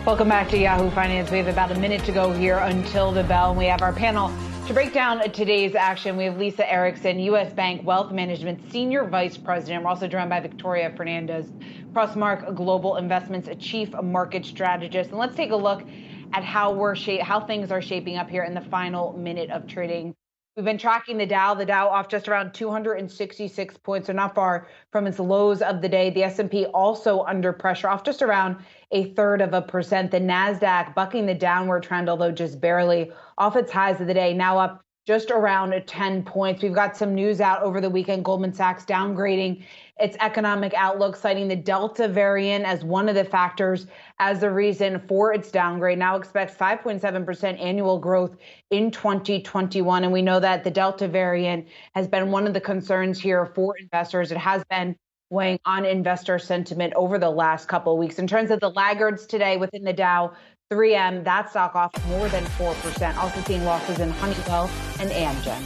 Welcome back to Yahoo Finance. We have about a minute to go here until the bell, and we have our panel to break down today's action. We have Lisa Erickson, U.S. Bank Wealth Management Senior Vice President. We're also joined by Victoria Fernandez, Crossmark Global Investments Chief Market Strategist. And let's take a look at how things are shaping up here in the final minute of trading. We've been tracking the Dow off just around 266 points, so not far from its lows of the day. The S&P also under pressure, off just around 0.33%. The Nasdaq bucking the downward trend, although just barely, off its highs of the day, now up just around 10 points. We've got some news out over the weekend. Goldman Sachs downgrading its economic outlook, citing the Delta variant as one of the factors as the reason for its downgrade. Now expects 5.7% annual growth in 2021. And we know that the Delta variant has been one of the concerns here for investors. It has been weighing on investor sentiment over the last couple of weeks. In terms of the laggards today within the Dow, 3M, that stock off more than 4%. Also seeing losses in Honeywell and Amgen.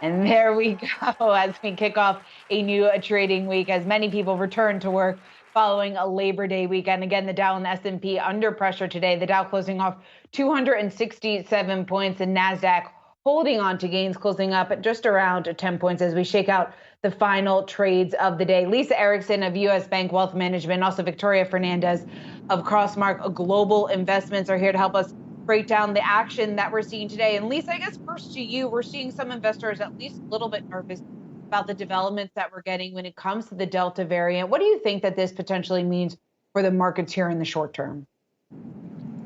And there we go as we kick off a new trading week, as many people return to work following a Labor Day weekend. Again, the Dow and the S&P under pressure today. The Dow closing off 267 points, and Nasdaq holding on to gains, closing up at just around 10 points as we shake out the final trades of the day. Lisa Erickson of U.S. Bank Wealth Management, also Victoria Fernandez of Crossmark Global Investments are here to help us break down the action that we're seeing today. And Lisa, I guess first to you, we're seeing some investors at least a little bit nervous about the developments that we're getting when it comes to the Delta variant. What do you think that this potentially means for the markets here in the short term?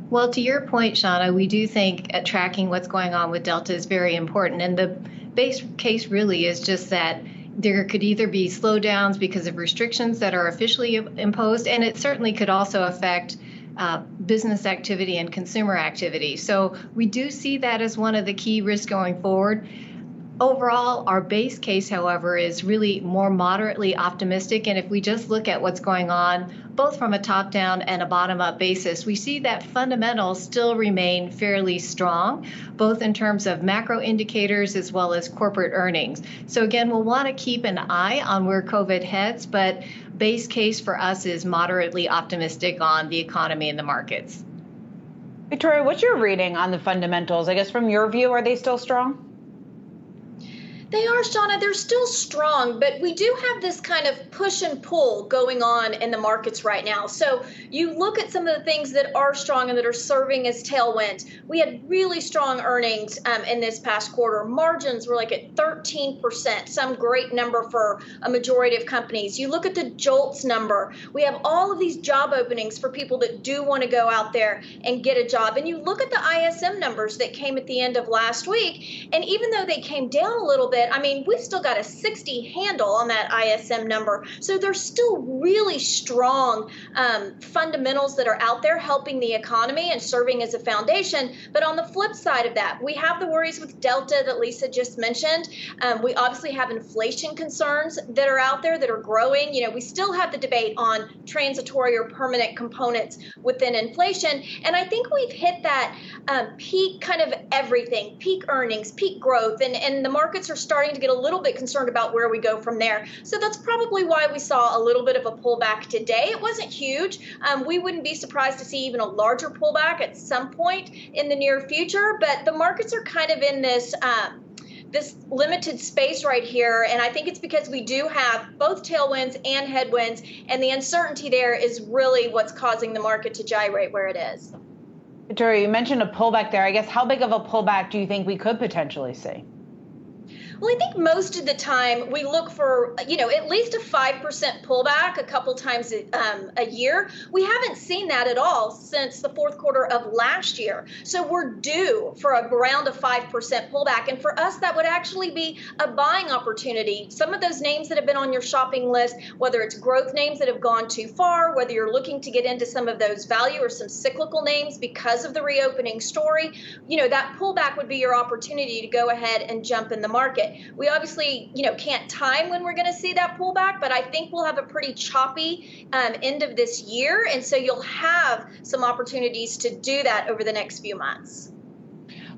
Well, to your point, Shauna, we do think tracking what's going on with Delta is very important. And the base case really is just that there could either be slowdowns because of restrictions that are officially imposed, and it certainly could also affect business activity and consumer activity. So we do see that as one of the key risks going forward. Overall, our base case, however, is really more moderately optimistic. And if we just look at what's going on, both from a top-down and a bottom-up basis, we see that fundamentals still remain fairly strong, both in terms of macro indicators as well as corporate earnings. So again, we'll want to keep an eye on where COVID heads, but base case for us is moderately optimistic on the economy and the markets. Victoria, what's your reading on the fundamentals? I guess from your view, are they still strong? They are, Shauna. They're still strong, but we do have this kind of push and pull going on in the markets right now. So you look at some of the things that are strong and that are serving as tailwinds. We had really strong earnings in this past quarter. Margins were like at 13%, some great number for a majority of companies. You look at the JOLTS number. We have all of these job openings for people that do want to go out there and get a job. And you look at the ISM numbers that came at the end of last week, and even though they came down a little bit, I mean, we've still got a 60 handle on that ISM number. So there's still really strong fundamentals that are out there helping the economy and serving as a foundation. But on the flip side of that, we have the worries with Delta that Lisa just mentioned. We obviously have inflation concerns that are out there that are growing. You know, we still have the debate on transitory or permanent components within inflation. And I think we've hit that peak kind of everything, peak earnings, peak growth, and the markets are starting to get a little bit concerned about where we go from there. So that's probably why we saw a little bit of a pullback today. It wasn't huge. We wouldn't be surprised to see even a larger pullback at some point in the near future, but the markets are kind of in this this limited space right here. And I think it's because we do have both tailwinds and headwinds, and the uncertainty there is really what's causing the market to gyrate where it is. Victoria, you mentioned a pullback there. I guess how big of a pullback do you think we could potentially see? Well, I think most of the time we look for, at least a 5% pullback a couple times a year. We haven't seen that at all since the fourth quarter of last year. So we're due for around a 5% pullback. And for us, that would actually be a buying opportunity. Some of those names that have been on your shopping list, whether it's growth names that have gone too far, whether you're looking to get into some of those value or some cyclical names because of the reopening story, that pullback would be your opportunity to go ahead and jump in the market. We obviously, can't time when we're going to see that pullback, but I think we'll have a pretty choppy end of this year. And so you'll have some opportunities to do that over the next few months.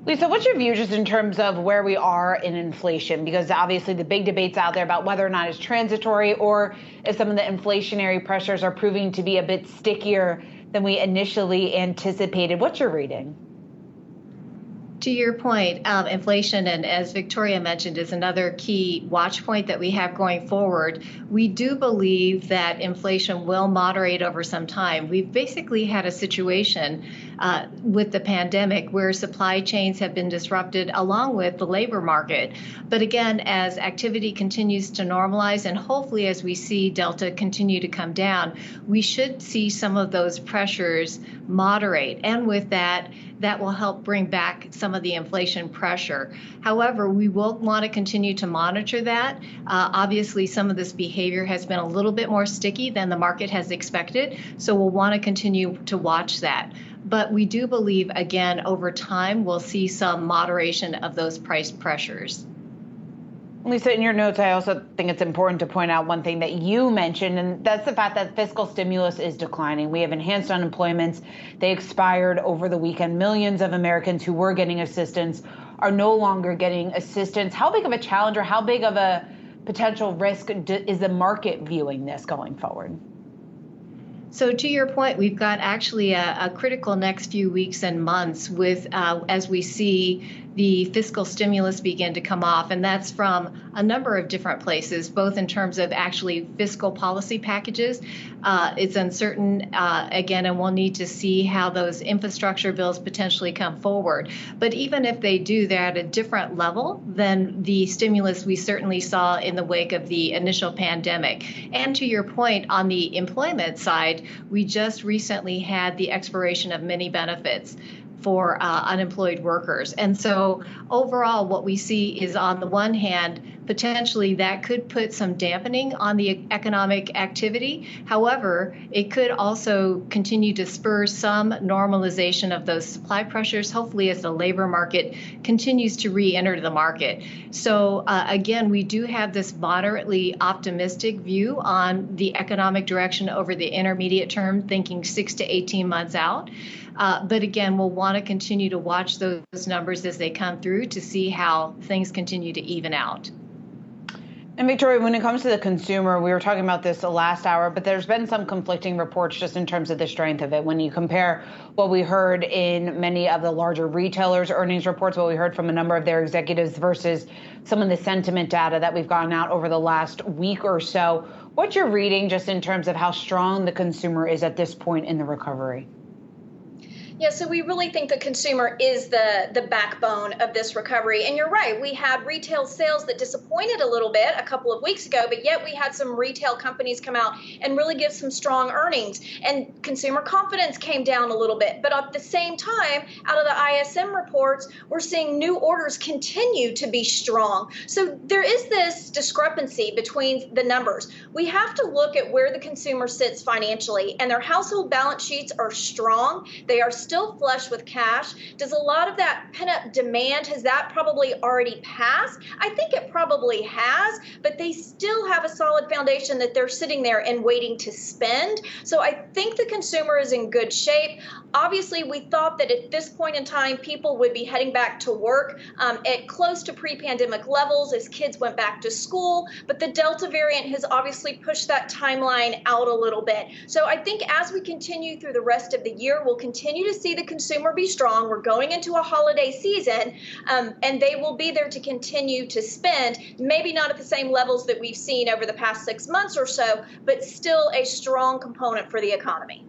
Lisa, what's your view just in terms of where we are in inflation? Because obviously the big debate's out there about whether or not it's transitory or if some of the inflationary pressures are proving to be a bit stickier than we initially anticipated. What's your reading? To your point, inflation, and as Victoria mentioned, is another key watch point that we have going forward. We do believe that inflation will moderate over some time. We've basically had a situation with the pandemic where supply chains have been disrupted along with the labor market. But again, as activity continues to normalize and hopefully as we see Delta continue to come down, we should see some of those pressures moderate. And with that will help bring back some of the inflation pressure. However, we will want to continue to monitor that. Obviously, some of this behavior has been a little bit more sticky than the market has expected, so we'll want to continue to watch that. But we do believe, again, over time, we'll see some moderation of those price pressures. Lisa, in your notes, I also think it's important to point out one thing that you mentioned, and that's the fact that fiscal stimulus is declining. We have enhanced unemployments. They expired over the weekend. Millions of Americans who were getting assistance are no longer getting assistance. How big of a challenge or how big of a potential risk is the market viewing this going forward? So to your point, we've got actually a critical next few weeks and months with as we see the fiscal stimulus begin to come off. And that's from a number of different places, both in terms of actually fiscal policy packages. It's uncertain, again, and we'll need to see how those infrastructure bills potentially come forward. But even if they do, they're at a different level than the stimulus we certainly saw in the wake of the initial pandemic. And to your point, on the employment side, we just recently had the expiration of many benefits for unemployed workers. And so overall, what we see is, on the one hand, potentially that could put some dampening on the economic activity. However, it could also continue to spur some normalization of those supply pressures, hopefully as the labor market continues to re-enter the market. So again, we do have this moderately optimistic view on the economic direction over the intermediate term, thinking 6 to 18 months out. But again, we'll want to continue to watch those numbers as they come through to see how things continue to even out. And Victoria, when it comes to the consumer, we were talking about this the last hour, but there's been some conflicting reports just in terms of the strength of it. When you compare what we heard in many of the larger retailers' earnings reports, what we heard from a number of their executives versus some of the sentiment data that we've gotten out over the last week or so, what's your reading just in terms of how strong the consumer is at this point in the recovery? Yeah, so we really think the consumer is the backbone of this recovery. And you're right, we had retail sales that disappointed a little bit a couple of weeks ago, but yet we had some retail companies come out and really give some strong earnings. And consumer confidence came down a little bit. But at the same time, out of the ISM reports, we're seeing new orders continue to be strong. So there is this discrepancy between the numbers. We have to look at where the consumer sits financially, and their household balance sheets are strong. They are still flush with cash. Does a lot of that pent-up demand, has that probably already passed? I think it probably has, but they still have a solid foundation that they're sitting there and waiting to spend. So I think the consumer is in good shape. Obviously, we thought that at this point in time, people would be heading back to work at close to pre-pandemic levels as kids went back to school, but the Delta variant has obviously pushed that timeline out a little bit. So I think as we continue through the rest of the year, we'll continue to see the consumer be strong. We're going into a holiday season, and they will be there to continue to spend, maybe not at the same levels that we've seen over the past 6 months or so, but still a strong component for the economy.